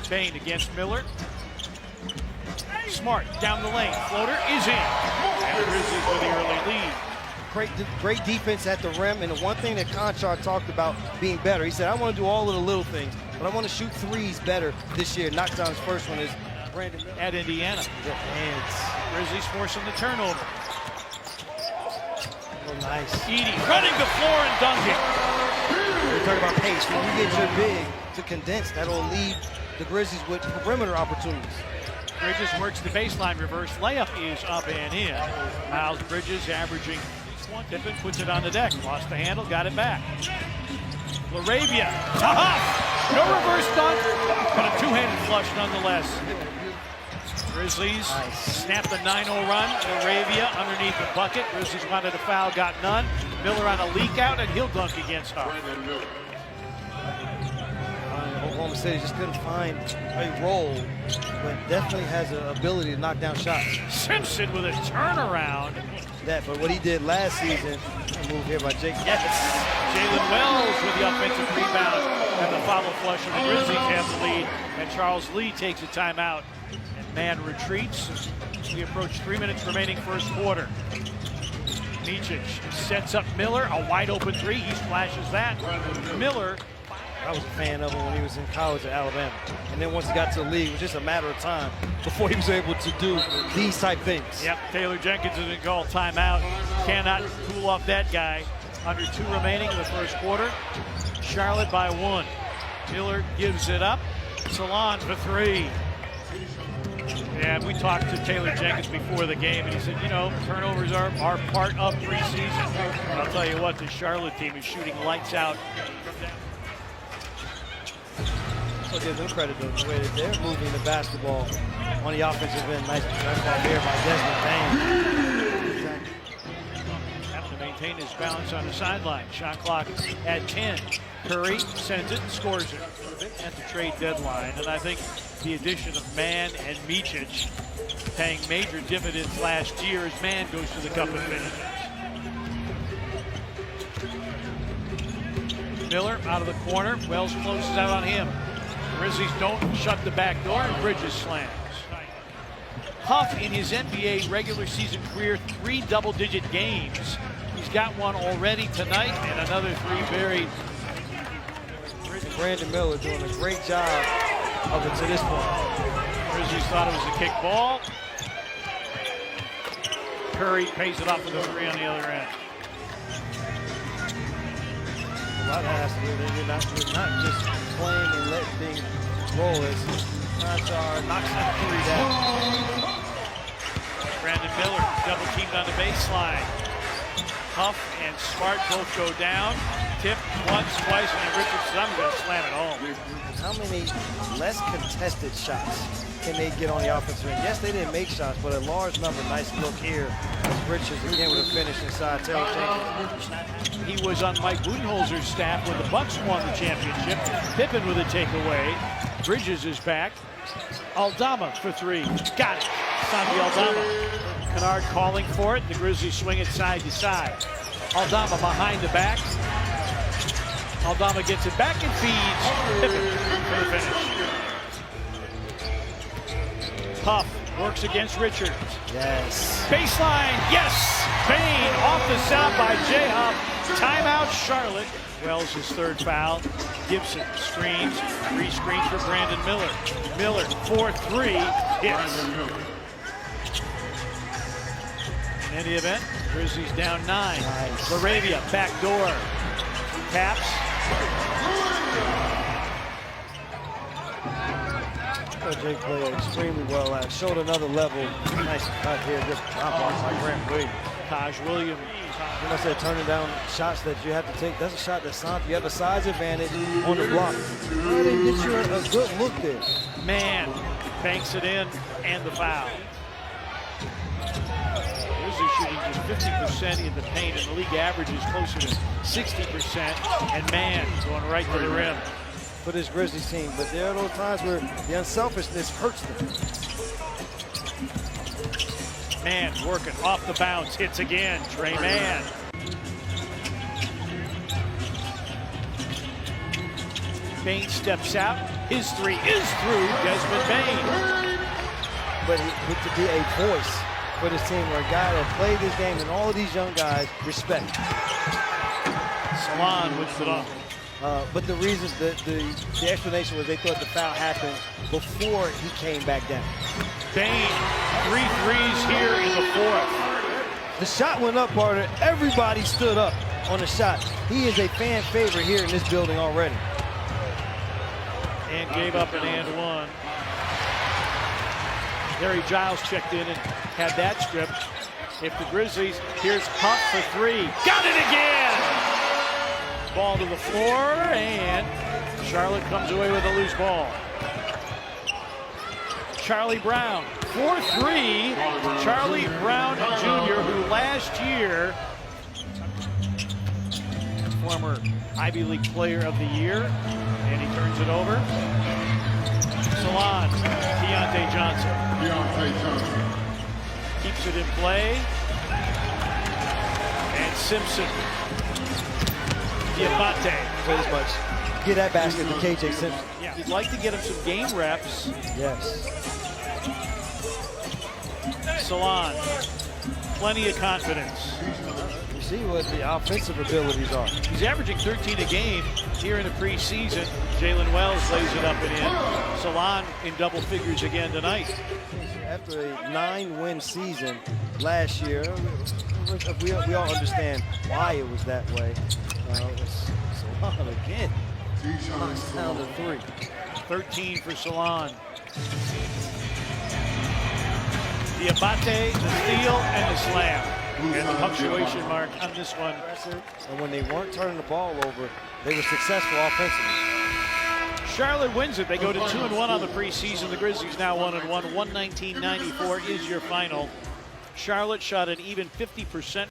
Bain against Miller. Smart down the lane. Floater is in. And the Grizzlies with the early lead. Great defense at the rim, and the one thing that Conchar talked about being better, he said, I want to do all of the little things, but I want to shoot threes better this year. Knocked down his first one is Brandon Miller. At Indiana. And Grizzlies forcing the turnover. oh, nice. Edey running the floor and dunking. We're talking about pace. When you get your big to condense, that'll leave the Grizzlies with perimeter opportunities. Bridges works the baseline reverse. Layup is up and in. Miles Bridges averaging 1. Pippen puts it on the deck. Lost the handle, got it back. Laravia to Huff. No reverse dunk, but a two-handed flush nonetheless. Grizzlies snap the 9-0 run. Laravia underneath the bucket. Grizzlies wanted a foul, got none. Miller on a leak out, and he'll dunk against Huff. Oklahoma City just couldn't find a role, but definitely has an ability to knock down shots. Simpson with a turnaround. But what he did last season, move here by Jake. Yes. Jalen Wells with the offensive rebound and the follow flush, and the Grizzlies have the lead. And Charles Lee takes a timeout. And Mann retreats. We approach 3 minutes remaining first quarter. Micic sets up Miller, a wide open three. He splashes that. Miller. I was a fan of him when he was in college at Alabama. And then once he got to the league, it was just a matter of time before he was able to do these type things. Yep, Taylor Jenkins has been called timeout. Cannot cool off that guy. Under 2 remaining in the first quarter. Charlotte by 1. Miller gives it up. Salaun for 3. And we talked to Taylor Jenkins before the game, and he said, you know, turnovers are part of preseason. And I'll tell you what, the Charlotte team is shooting lights out. So give them credit though, the way that they're moving the basketball on the offensive end. Nice basketball here by Desmond Bain. Have to maintain his balance on the sideline. Shot clock at 10. Curry sends it and scores it at the trade deadline. And I think the addition of Mann and Micic paying major dividends last year as Mann goes to the cup and finishes. Miller out of the corner. Wells closes out on him. Grizzlies don't shut the back door, and Bridges slams. Huff, in his NBA regular season career, 3 double-digit games. He's got one already tonight, and another 3 buried. Brandon Miller doing a great job up until this point. Grizzlies thought it was a kick ball. Curry pays it off with a 3 on the other end. A lot has to do. You're not just playing and letting things roll. As Conchar knocks that 3 down. Brandon Miller double teamed on the baseline. Huff and Smart both go down. Tip once, twice, and Richard says, I'm going to slam it home. How many less contested shots can they get on the offensive end? Yes, they didn't make shots, but a large number. Nice look here. Richards again with a finish inside. Taylor Jenkins. He was on Mike Budenholzer's staff when the Bucks won the championship. Pippen with a takeaway. Bridges is back. Aldama for 3. Got it. It's on the Aldama. Kennard calling for it. The Grizzlies swing it side to side. Aldama behind the back. Aldama gets it back and feeds Pippen for the finish. Huff works against Richards. Yes. Baseline, yes! Bain off the sound by J. Huff. Timeout, Charlotte. Wells his 3rd foul. Gibson screens, 3 screens for Brandon Miller. Miller, 4-3, hits. In any event, Grizzlies down 9. Nice. Laravia, back door. Taps. Jake played extremely well. Showed another level. Nice cut here. Just drop off by Grant Williams. Taj Williams. Like I said, turning down shots that you have to take. That's a shot that's on. You have a size advantage on the block. Well, they get you a good look there. Mann banks it in, and the foul. Grizzlies shooting just 50% in the paint, and the league average is closer to 60%. And Mann going right to the rim. For this Grizzlies team, but there are those times where the unselfishness hurts them. Mann working off the bounce, hits again, Trey Mann. Bain steps out, His three is through. Desmond Bain. But to be a voice for this team, or a guy that played this game, and all of these young guys respect. Salaun wins it off. But the reason, the explanation was they thought the foul happened before he came back down. Bain, 3 threes here in the fourth. The shot went up, partner. Everybody stood up on the shot. He is a fan favorite here in this building already. And gave up an and one. Giles checked in and had that stripped. If the Grizzlies, here's Huff for 3. Got it again! Ball to the floor, and Charlotte comes away with a loose ball. Charlie Brown, 4-3. Charlie Brown Jr., who last year, former Ivy League Player of the Year, and he turns it over. Salaun, Deontay Johnson. Keeps it in play. And Simpson. Diabate. Plays much. Get that basket to KJ Simpson. Yeah, you'd like to get him some game reps. Yes. Salaun, plenty of confidence. You see what the offensive abilities are. He's averaging 13 a game here in the preseason. Jalen Wells lays it up and in. Salaun in double figures again tonight. After a 9-win season last year, we all understand why it was that way. Salaun again. Knocks down to 3. 13 for Salaun. Diabate, the steal, and the slam. And the punctuation mark on this one. And when they weren't turning the ball over, they were successful offensively. Charlotte wins it. They go to 2-1 on the preseason. The Grizzlies now 1-1. 119-94 is your final. Charlotte shot an even 50%.